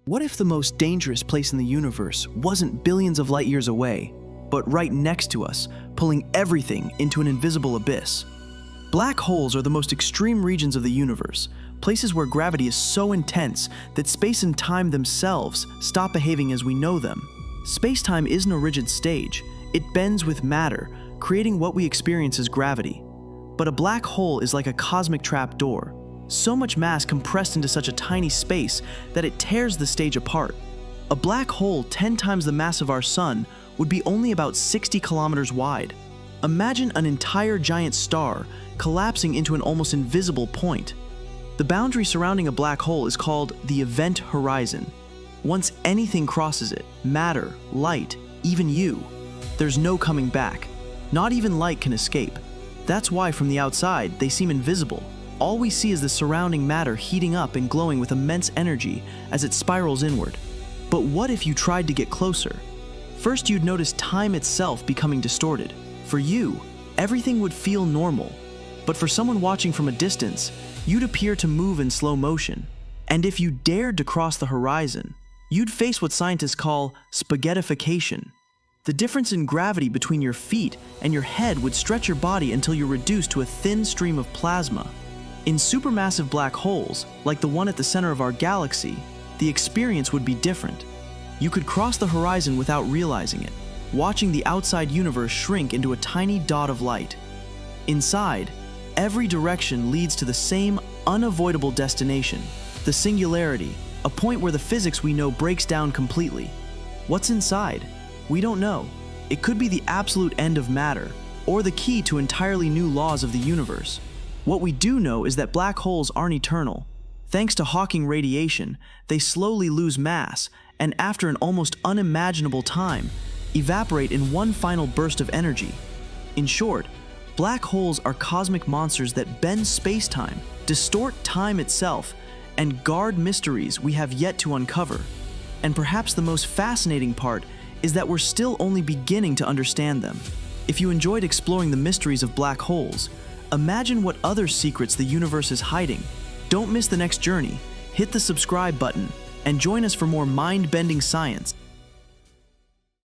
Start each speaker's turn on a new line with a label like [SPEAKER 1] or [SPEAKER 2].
[SPEAKER 1] What if the most dangerous place in the universe wasn't billions of light years away, but right next to us, pulling everything into an invisible abyss? Black holes are the most extreme regions of the universe, places where gravity is so intense that space and time themselves stop behaving as we know them. Space-time isn't a rigid stage. It bends with matter, creating what we experience as gravity. But a black hole is like a cosmic trapdoor. So much mass compressed into such a tiny space that it tears the stage apart. A black hole 10 times the mass of our sun would be only about 60 kilometers wide. Imagine an entire giant star collapsing into an almost invisible point. The boundary surrounding a black hole is called the event horizon. Once anything crosses it, matter, light, even you, there's no coming back. Not even light can escape. That's why from the outside, they seem invisible. All we see is the surrounding matter heating up and glowing with immense energy as it spirals inward. But what if you tried to get closer? First, you'd notice time itself becoming distorted. For you, everything would feel normal. But for someone watching from a distance, you'd appear to move in slow motion. And if you dared to cross the horizon, you'd face what scientists call spaghettification. The difference in gravity between your feet and your head would stretch your body until you're reduced to a thin stream of plasma. In supermassive black holes, like the one at the center of our galaxy, the experience would be different. You could cross the horizon without realizing it, watching the outside universe shrink into a tiny dot of light. Inside, every direction leads to the same unavoidable destination, the singularity, a point where the physics we know breaks down completely. What's inside? We don't know. It could be the absolute end of matter, or the key to entirely new laws of the universe. What we do know is that black holes aren't eternal. Thanks to Hawking radiation, they slowly lose mass, and after an almost unimaginable time, evaporate in one final burst of energy. In short, black holes are cosmic monsters that bend space-time, distort time itself, and guard mysteries we have yet to uncover. And perhaps the most fascinating part is that we're still only beginning to understand them. If you enjoyed exploring the mysteries of black holes, imagine what other secrets the universe is hiding. Don't miss the next journey. Hit the subscribe button and join us for more mind-bending science.